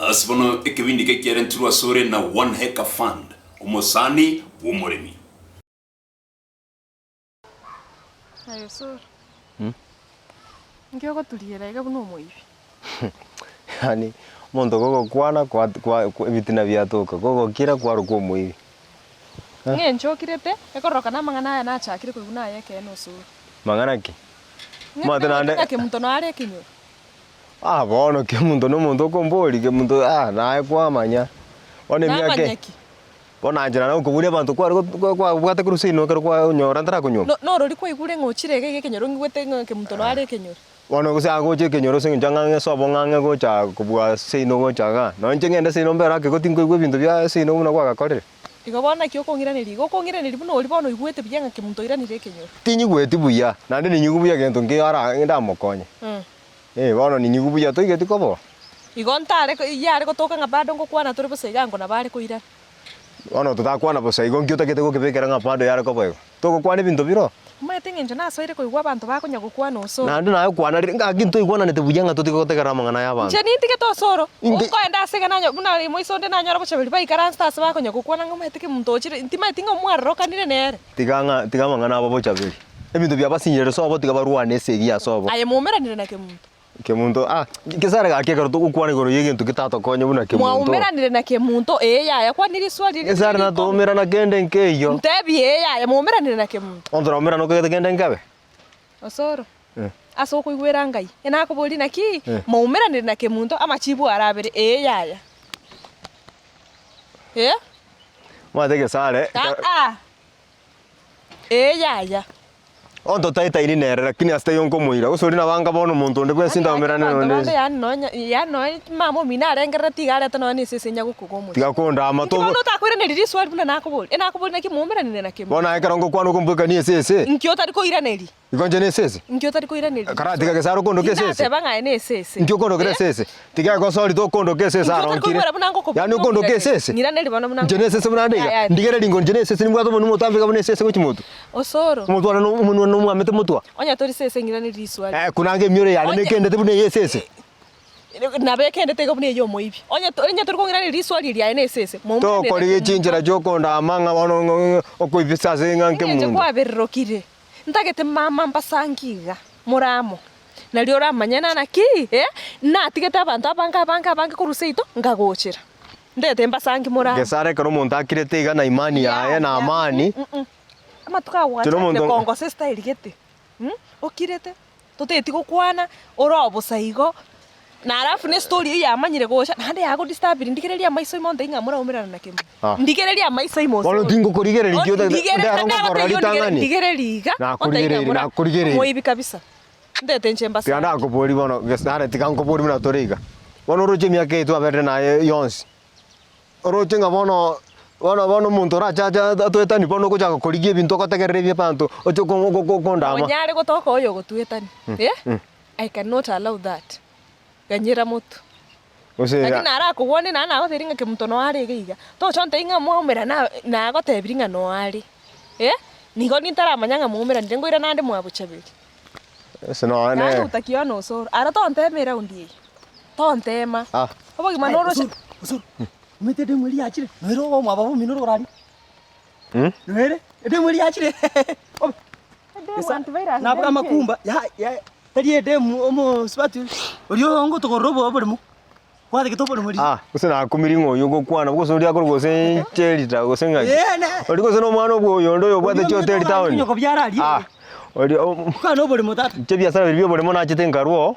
Asibono ekibindi kekiarentirwa Osoro na 1 Hectare Fund umusani w'umurimi. Ayo Osoro. Ngiye ko turiyera ega buno moibi. Yani mondo gogo kwana kwa bitina byatoka gogo kira kwa ruko moibi. Nyanchokirete ekoroka na mangana ya nachakire kuguna yeke no Osoro. Mangana ki? Mate nande Kemunto no are kinyo. Bono Kemunto no muntu kombori Kemunto nae kwa manya. One miake. Bona njira na ukubure abantu kwa bwate kurusini no kwa nyora ndara kunyoma. No rori kwa igure ngochire gege kenyoro ngwete Kemunto no are kenyoro. Wono gusa goche kenyoro singa ngange sobo ngange gocha kubwa sino gocha no njengenda sino mbera ke gotingo igwe bintu bya sino muna kwa gakorere. Igobona kyo kongiraniri buno uri bono igwete byanga Kemunto iranire kenyoro. Tinyi gwete buya nande ni nyugubuya gento ngara ndamukonye. Bono ni nyugubuya to igeti kobo. Igontare yare gotoka ngabado ngokwana turi busaigango na bare koira. Ono tutakwana busaigo ngyo takete gokebekera ngapando yare kobo. Toko kwane bintu biro. Matengenje na soire ko igwa abantu bakonya gukwana Osoro. Nande nayo kwana ngaginto igwana nete buyanga tutikotekera mangana y'abantu. Je nitike to Osoro. Uko enda sega nanyo buna moisonde nanyora Bochaberi baikara stars bakonya gukwana ngometike muntu ochire intima tinga mwarroka nire nere. Tiga mangana abo Bochaberi. Ebintu bya basinyere sobo tiga barwane segi ya sobo. Aye mumeranire na Kemunto. Kemunto Gesare gakeka ruto ukwane goro yegintu kitato konye buna Kemunto. Mumeranire na Kemunto yaya kwa niri swali. Gesare na to mera na kende nkeyo. Ntebi yaya mumeranire na Kemunto. Ondora mera no kete kende nkabe. Osoro. Aso ko igwera ngai. Ena ko boli naki mumeranire na Kemunto amachibu arabere yaya. Mate Gesare. Yaya. Ondo taita ini nere lakini asta yonko muira usori na banga bono muntu ndebwe sinda omerane none ya no mamo minare ngara tigara tano ni sesenya gukugomu tiga konda amato no takwira ne riri swali buna nakoboli enakoboli naki mumerane na Kemunto bona ekarongo kwano kumbuka ni sese nkyo tari ko iraneri igonje ne sese nkyo tari ko iraneri kara tiga Gesare kondo ke sese banga ne sese nkyo kondo ke sese tiga go sori to kondo ke sese aronkire yani kondo ke sese ngiraneri bana buna jene sese buna ndiga ndigere dingo jene sese ni mwato mu tambika bune sese ko chimutu Osoro mutu ana no mwamete mutwa onya tori sese ngiraneri swali kunange myore yani nekende tebune yesese na bekende tego bune yo moibi onya tori ko ngiraneri swali ria ne sese to ko ri chinjira joko nda manga bono okoibisa zenga Kemunto nje kwa berrokire ntagete mama mbasangiga muramo na rio ramanyana na ki na tigete abantu abanga kuruseito ngagochira ndete mbasangi muramo Gesare karo muntu akirete iga na imani yaye na amani amatuka wacha ne Kongo sister irigete okirete toteti gukwana orobusaigo na arafu ne story ya manyire gocha nande yago disturb ndigereria maiso imonde inga mura umirana na Kemunto ndigereria maiso imoso bono tingo kurigereria kyo ndarongo korali tangani ndigereriga na kurigereria moibi kabisa ndete nchemba sana tianda kopori bono Gesare tikango kopori na toriga bono roche miake tu abere na yonsi roche nga bono muntu racha atwetani bono kuja kurigie bintu kotegereria bantu ocho kondama onyare gotoka oyo gotwetani I cannot allow that ganyira mutu lakini ara kuwone na gotheringa Kemunto no ari giga to chonte inga muomera na gotebiringa no ari nigo nitara manyanga muomera ndengo ira nande mwa Bochaberi sino ne utakio no Osoro ara tonte mera undi tonte ma obogi manoro Osoro umete de muri achire noiro wo mwababu minoro rari noere de muri achire Antivirus na bwa makumba ya tari de mu spatu orio ngo to robo obolimu kwade kitopolo muri usina kumiringo yugo kwana bwo sori akoro gose cherita gose ngaki ori gose no mwana bwo yondo yo bwate choteri town nyoko byarari ori kana obolimu tata chebia sara bibyo bolimo na chite ngaruo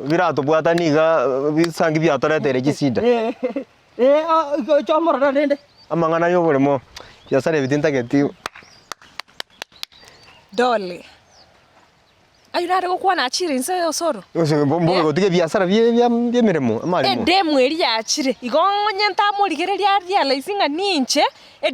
birato bwata niga bisangi byatoretere gisinda chomora rende amangana yo bolimo biasare bitinta geti dole ayunare gukwana achire inse Osoro ose bombo gotige biasara bye meremo amarimo demu eri achire igonye ntamurigereria ria laisinga ninche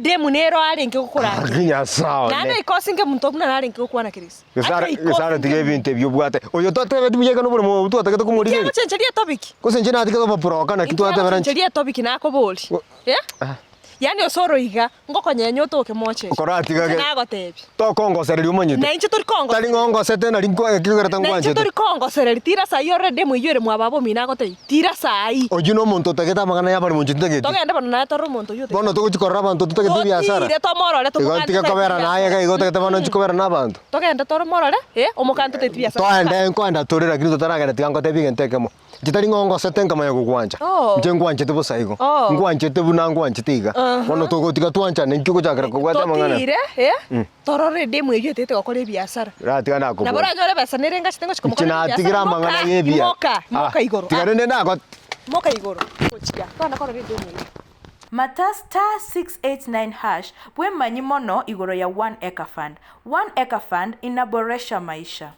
demu nero arenge gukuranga kinya sawa nane ikosinge muntu muna narenge gukwana kirisi Gesare tige binte byo bwate oyo twatebe tubiyega no bolimo twatagete kumurigeria chencheria topic kusenje na tige baproka na kitu atebera chencheria topic nako boli yani Osoro iga ngoko nyenyo to ke moche Koratiga ke. na gotebi To kongo sereri umanyite. na inche tori kongo Tari ngongo sete na rinko ekigoreta na inche ngwanje. tori kongo sereri tira sai already muiyore mwababo mina gotei tira sai Ojuno muntu tageta magana ya bari munjite geti. togende bono na toro muntu yote Bono tuguchikorra abantu tutagete biashara. tire to morore to Igotiga kobera naye ga igotagete bono chikobera nabantu. togende toro morore omukanto te biashara Twende nkwenda turira kiri tutaragera tigangote bigentekemo. Jitari ngongo sete ngama ya kugwanja. Nje ngwanje tebusaigo. Ngwanje tebuna ngwanje tiga. Bono tugotiga twanja ne nkiko chakira kugwata mangana. tire torore de muiyore tete gokore biashara Ratiga nako. na bora nyore besa nirenga chitengo chikomukora China tigira mangana yebia. moka igoro Tigarende nako. moka igoro kochia twana kora rede muiyore Mata *689# bwe manyi mono igoro ya 1 Acre Fund. 1 Acre Fund inaboresha maisha.